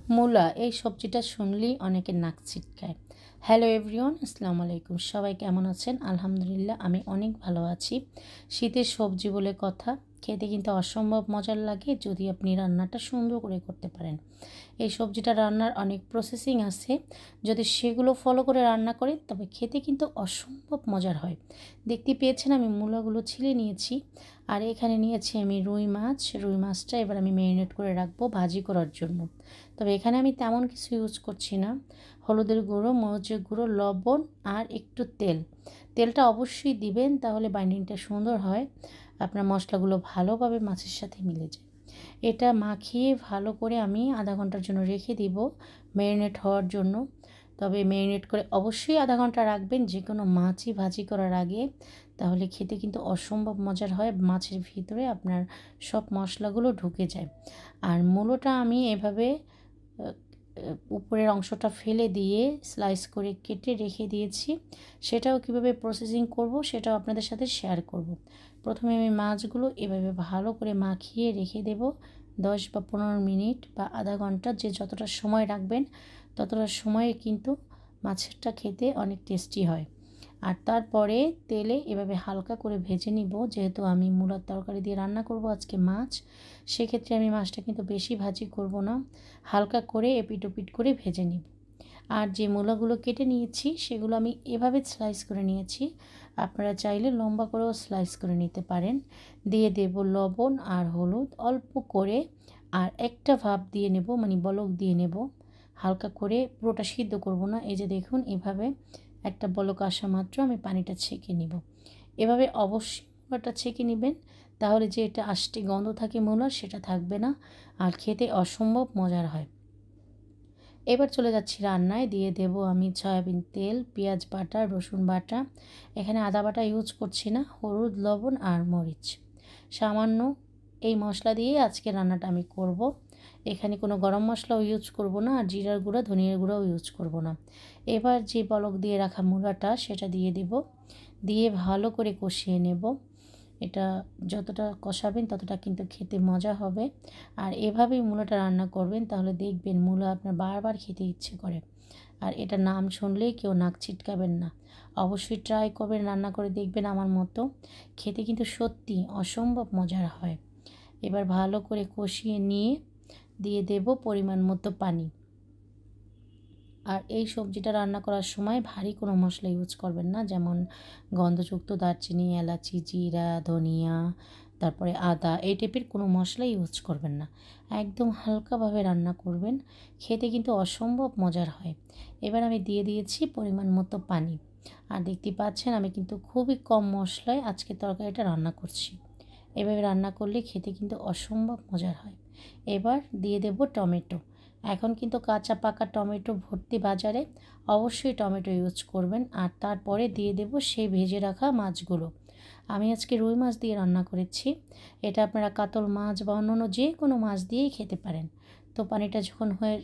মূলা এই সবজিটা শুনলেই অনেকের নাক ছিটকায়। হ্যালো এভরিওয়ান, আসসালামু আলাইকুম। সবাই কেমন আছেন? আলহামদুলিল্লাহ আমি অনেক ভালো আছি। শীতের সবজি বলে কথা, খেতে কিন্তু অসম্ভব মজার লাগে যদি আপনি রান্নাটা সুন্দর করে করতে পারেন। এই সবজিটা রান্নার অনেক প্রসেসিং আছে, যদি সেগুলো ফলো করে রান্না করেন তবে খেতে কিন্তু অসম্ভব মজার হয়। দেখতে পেয়েছেন আমি মূলাগুলো ছিলে নিয়েছি, আর এখানে নিয়েছি আমি রুই মাছ। রুই মাছটা এবার আমি ম্যারিনেট করে রাখবো ভাজি করার জন্য। তবে এখানে আমি তেমন কিছু ইউজ করছি না। হলুদের গুঁড়ো, মরিচের গুঁড়ো, লবণ আর একটু তেল। তেলটা অবশ্যই দিবেন, তাহলে বাইন্ডিংটা সুন্দর হয়, আপনার মশলাগুলো ভালোভাবে মাছের সাথে মিলে যায়। এটা মাখিয়ে ভালো করে আমি আধা ঘন্টার জন্য রেখে দিব ম্যারিনেট হওয়ার জন্য। তবে ম্যারিনেট করে অবশ্যই আধা ঘন্টা রাখবেন যে কোনো মাছই ভাজি করার আগে, তাহলে খেতে কিন্তু অসম্ভব মজার হয়। মাছের ভিতরে আপনার সব মশলাগুলো ঢুকে যায়। আর মূলোটা আমি এভাবে উপরের অংশটা ফেলে দিয়ে স্লাইস করে কেটে রেখে দিয়েছি। সেটাও কিভাবে প্রসেসিং করব সেটাও আপনাদের সাথে শেয়ার করব। প্রথমে আমি মাছগুলো এভাবে ভালো করে মাখিয়ে রেখে দেব 10 বা 15 মিনিট বা আধা ঘন্টা, যে যতটা সময় রাখবেন ততটা সময়ে কিন্তু মাছটা খেতে অনেক টেস্টি হয়। আর তারপরে তেলে এভাবে হালকা করে ভেজে নিব, যেহেতু আমি মূলার তরকারি দিয়ে রান্না করব আজকে মাছ, সেক্ষেত্রে আমি মাছটা কিন্তু বেশি ভাজি করব না, হালকা করে এপিট ওপিট করে ভেজে নিব। আর যে মূলাগুলো কেটে নিয়েছি সেগুলো আমি এভাবে স্লাইস করে নিয়েছি, আপনারা চাইলে লম্বা করেও স্লাইস করে নিতে পারেন। দিয়ে দেব লবণ আর হলুদ অল্প করে, আর একটা ভাপ দিয়ে নেব, মানে বলক দিয়ে নেব হালকা করে, পুরোটা সিদ্ধ করব না। এই যে দেখুন, এভাবে একটা বলক আসা মাত্র আমি পানিটা ছেঁকে নিব। এভাবে অবশ্যই মূলাটা ছেঁকে নেবেন, তাহলে যে এটা আষ্টে গন্ধ থাকে মূলার সেটা থাকবে না, আর খেতে অসম্ভব মজার হয়। এবার চলে যাচ্ছি রান্নায়। দিয়ে দেব আমি সয়াবিন তেল, পেঁয়াজ বাটা, রসুন বাটা। এখানে আদা বাটা ইউজ করছি না, হলুদ, লবণ আর মরিচ সামান্য, এই মশলা দিয়ে আজকে রান্নাটা আমি করব। এখানে কোনো গরম মশলাও ইউজ করব না, আর জিরার গুঁড়া, ধনিয়ার গুঁড়াও ইউজ করব না। এবার যে বলক দিয়ে রাখা মূলাটা সেটা দিয়ে দেব, দিয়ে ভালো করে কষিয়ে নেব। এটা যতটা কষাবেন ততটা কিন্তু খেতে মজা হবে। আর এভাবেই মূলাটা রান্না করবেন, তাহলে দেখবেন মূলা আপনার বারবার খেতে ইচ্ছে করে। আর এটা নাম শুনলেই কেউ নাক ছিটকাবেন না। অবশ্যই ট্রাই করবেন, রান্না করে দেখবেন আমার মতো, খেতে কিন্তু সত্যি অসম্ভব মজার হয়। এবার ভালো করে কষিয়ে নিয়ে দিয়ে দেব পরিমাণ মতো পানি। আর এই সবজিটা রান্না করার সময় ভারী কোনো মশলা ইউজ করবেন না, যেমন গন্ধযুক্ত দারচিনি, এলাচি, জিরা, ধনিয়া, তারপরে আদা, এই টাইপের কোনো মশলা ইউজ করবেন না। একদম হালকাভাবে রান্না করবেন, খেতে কিন্তু অসম্ভব মজার হয়। এবার আমি দিয়ে দিয়েছি পরিমাণ মতো পানি। আর দেখতে পাচ্ছেন আমি কিন্তু খুবই কম মশলায় আজকে তরকারিটা রান্না করছি। এভাবে রান্না করলে খেতে কিন্তু অসম্ভব মজার হয়। এবার দিয়ে দেব টমেটো। এখন কিন্তু কাঁচা পাকা টমেটো ভর্তি বাজারে, অবশ্যই টমেটো ইউজ করবেন। আর তারপরে দিয়ে দেব সেই ভেজে রাখা মাছগুলো। আমি আজকে রুই মাছ দিয়ে রান্না করেছি, এটা আপনারা কাতল মাছ বা অন্য যে কোনো মাছ দিয়েই খেতে পারেন। তো পানিটা যখন হয়ে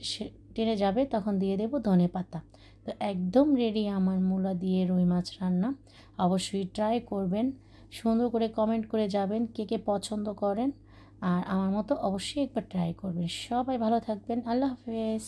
টেনে যাবে তখন দিয়ে দেব ধনেপাতা। তো একদম রেডি আমার মূলা দিয়ে রুই মাছ রান্না। অবশ্যই ট্রাই করবেন, সুন্দর করে কমেন্ট করে যাবেন কে কে পছন্দ করেন। আর আমার মতো অবশ্যই একবার ট্রাই করবেন। সবাই ভালো থাকবেন। আল্লাহ হাফেজ।